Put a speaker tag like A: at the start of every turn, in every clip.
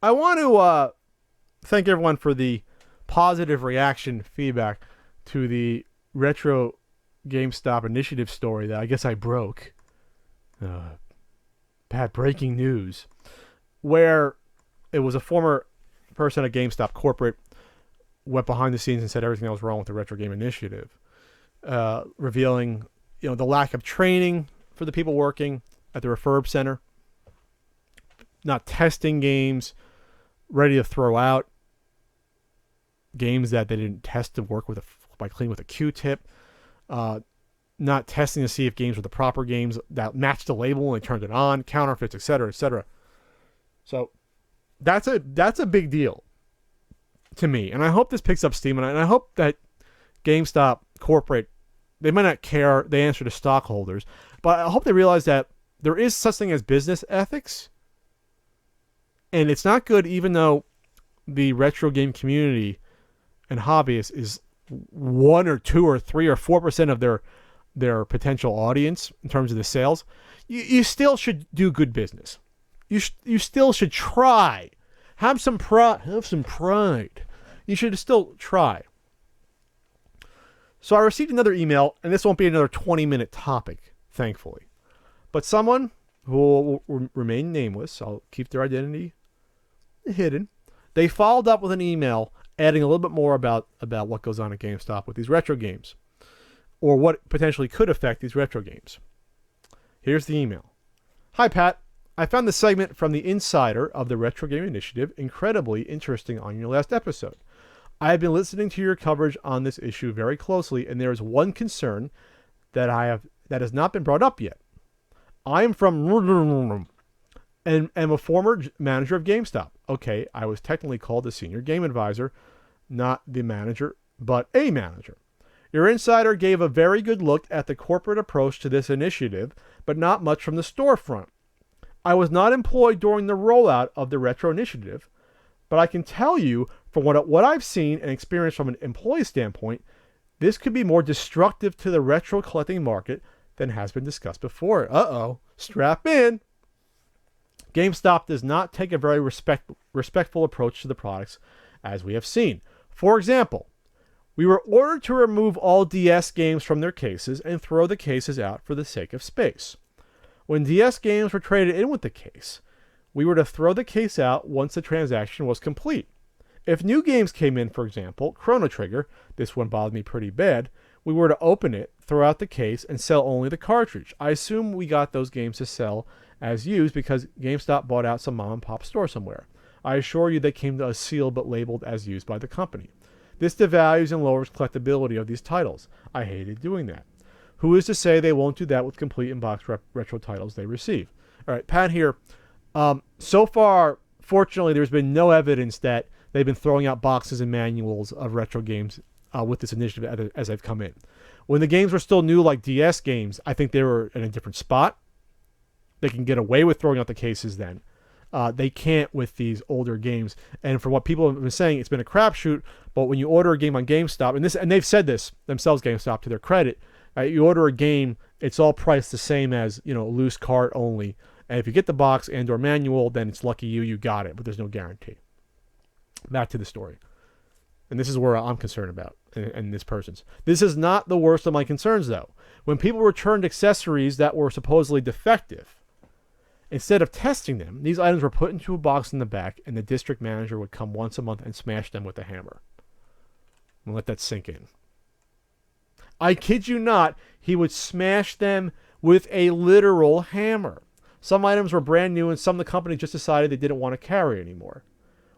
A: I want to thank everyone for the positive reaction feedback to the retro GameStop initiative story that I guess I broke. Bad breaking news. Where it was a former person at GameStop corporate went behind the scenes and said everything that was wrong with the retro game initiative, revealing the lack of training for the people working at the refurb center, not testing games, ready to throw out games that they didn't test to work with by cleaning with a Q-tip, not testing to see if games were the proper games that matched the label and they turned it on, counterfeits, etc., etc. So that's a big deal to me, and I hope this picks up steam, and I hope that GameStop corporate, they might not care, they answer to stockholders, but I hope they realize that there is such thing as business ethics, and it's not good even though the retro game community and hobbyists is 1 or 2 or 3 or 4% of their potential audience in terms of the sales. You still should do good business. You still should try. Have some pride. You should still try. So I received another email, and this won't be another 20-minute topic, thankfully. But someone who will remain nameless, I'll keep their identity hidden, they followed up with an email adding a little bit more about what goes on at GameStop with these retro games, or what potentially could affect these retro games. Here's the email. Hi, Pat. I found the segment from the insider of the Retro Game Initiative incredibly interesting on your last episode. I have been listening to your coverage on this issue very closely, and there is one concern that has not been brought up yet. I am from and am a former manager of GameStop. Okay, I was technically called the senior game advisor, not the manager, but a manager. Your insider gave a very good look at the corporate approach to this initiative, but not much from the storefront. I was not employed during the rollout of the retro initiative, but I can tell you from what I've seen and experienced from an employee standpoint, this could be more destructive to the retro collecting market than has been discussed before. Strap in. GameStop does not take a very respectful approach to the products, as we have seen. For example, we were ordered to remove all DS games from their cases and throw the cases out for the sake of space. When DS games were traded in with the case, we were to throw the case out once the transaction was complete. If new games came in, for example, Chrono Trigger, this one bothered me pretty bad, we were to open it, throw out the case, and sell only the cartridge. I assume we got those games to sell as used because GameStop bought out some mom and pop store somewhere. I assure you they came to us sealed but labeled as used by the company. This devalues and lowers collectability of these titles. I hated doing that. Who is to say they won't do that with complete in-box retro titles they receive? All right, Pat here. So far, fortunately, there's been no evidence that they've been throwing out boxes and manuals of retro games with this initiative as they've come in. When the games were still new, like DS games, I think they were in a different spot. They can get away with throwing out the cases then. They can't with these older games. And from what people have been saying, it's been a crapshoot. But when you order a game on GameStop, and they've said this themselves, GameStop, to their credit, you order a game, it's all priced the same as loose cart only. And if you get the box and or manual, then it's lucky you got it, but there's no guarantee. Back to the story. And this is where I'm concerned about, and this person's. This is not the worst of my concerns, though. When people returned accessories that were supposedly defective, instead of testing them, these items were put into a box in the back, and the district manager would come once a month and smash them with a hammer. And let that sink in. I kid you not, he would smash them with a literal hammer. Some items were brand new, and some the company just decided they didn't want to carry anymore.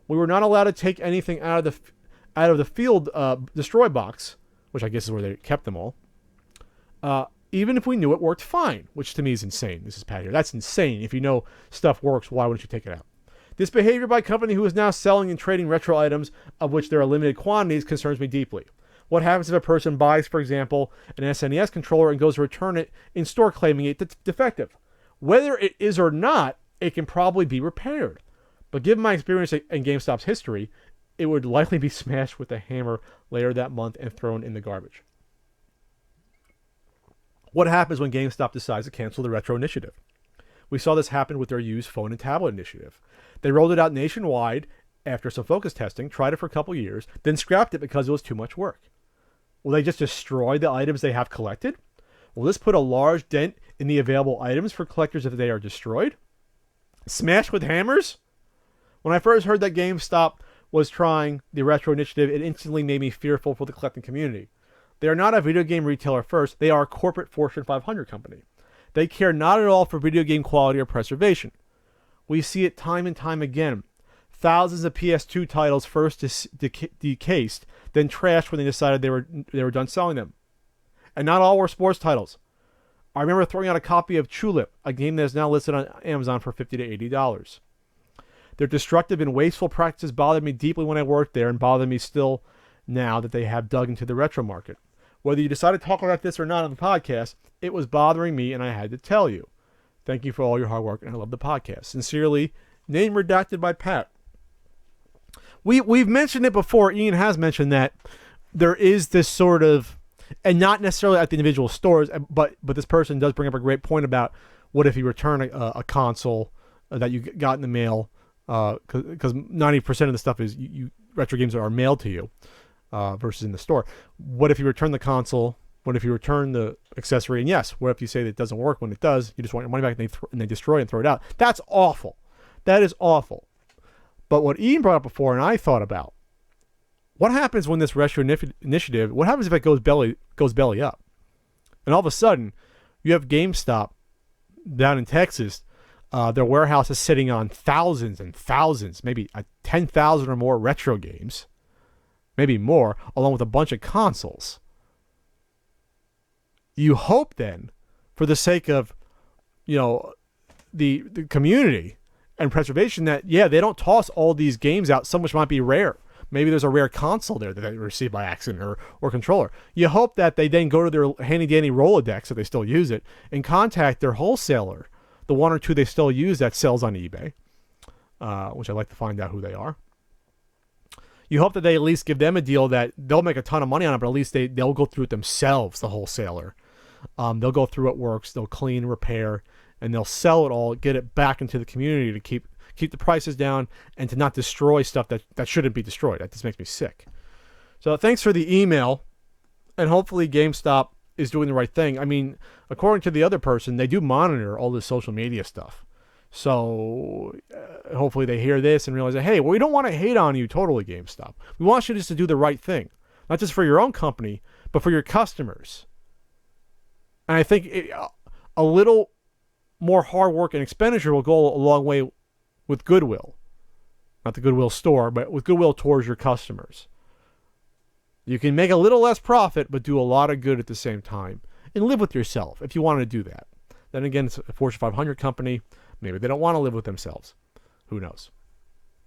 A: We were not allowed to take anything out of the field destroy box, which I guess is where they kept them all. Even if we knew it worked fine, which to me is insane. This is Pat here. That's insane. If you know stuff works, why wouldn't you take it out? This behavior by a company who is now selling and trading retro items, of which there are limited quantities, concerns me deeply. What happens if a person buys, for example, an SNES controller and goes to return it in store claiming it defective? Whether it is or not, it can probably be repaired. But given my experience in GameStop's history, it would likely be smashed with a hammer later that month and thrown in the garbage. What happens when GameStop decides to cancel the retro initiative? We saw this happen with their used phone and tablet initiative. They rolled it out nationwide after some focus testing, tried it for a couple years, then scrapped it because it was too much work. Will they just destroy the items they have collected? Will this put a large dent in the available items for collectors if they are destroyed? Smashed with hammers? When I first heard that GameStop was trying the retro initiative, it instantly made me fearful for the collecting community. They are not a video game retailer first, they are a corporate Fortune 500 company. They care not at all for video game quality or preservation. We see it time and time again. Thousands of PS2 titles first decased, then trashed when they decided they were done selling them. And not all were sports titles. I remember throwing out a copy of Tulip, a game that is now listed on Amazon for $50 to $80. Their destructive and wasteful practices bothered me deeply when I worked there and bother me still now that they have dug into the retro market. Whether you decide to talk about this or not on the podcast, it was bothering me and I had to tell you. Thank you for all your hard work and I love the podcast. Sincerely, name redacted by Pat. We've mentioned it before. Ian has mentioned that there is this sort of, and not necessarily at the individual stores, but this person does bring up a great point about what if you return a console that you got in the mail, because 90% of the stuff is retro games are mailed to you versus in the store. What if you return the console? What if you return the accessory? And yes, what if you say that it doesn't work when it does? You just want your money back and they destroy it and throw it out. That's awful. That is awful. But what Ian brought up before and I thought about, what happens when this retro initiative, what happens if it goes belly up? And all of a sudden, you have GameStop down in Texas, their warehouse is sitting on thousands and thousands, maybe 10,000 or more retro games, maybe more, along with a bunch of consoles. You hope then, for the sake of, the community and preservation, that, yeah, they don't toss all these games out. Some which might be rare. Maybe there's a rare console there that they received by accident or controller. You hope that they then go to their handy-dandy Rolodex, if they still use it, and contact their wholesaler, the one or two they still use that sells on eBay, which I'd like to find out who they are. You hope that they at least give them a deal that they'll make a ton of money on it, but at least they'll go through it themselves, the wholesaler. They'll go through what works, they'll clean, repair, and they'll sell it all, get it back into the community to keep the prices down and to not destroy stuff that shouldn't be destroyed. That just makes me sick. So thanks for the email, and hopefully GameStop is doing the right thing. I mean, according to the other person, they do monitor all this social media stuff. So hopefully they hear this and realize that, hey, well, we don't want to hate on you totally, GameStop. We want you just to do the right thing, not just for your own company, but for your customers. And I think a little more hard work and expenditure will go a long way with goodwill. Not the Goodwill store, but with goodwill towards your customers. You can make a little less profit, but do a lot of good at the same time. And live with yourself if you want to do that. Then again, it's a Fortune 500 company. Maybe they don't want to live with themselves. Who knows?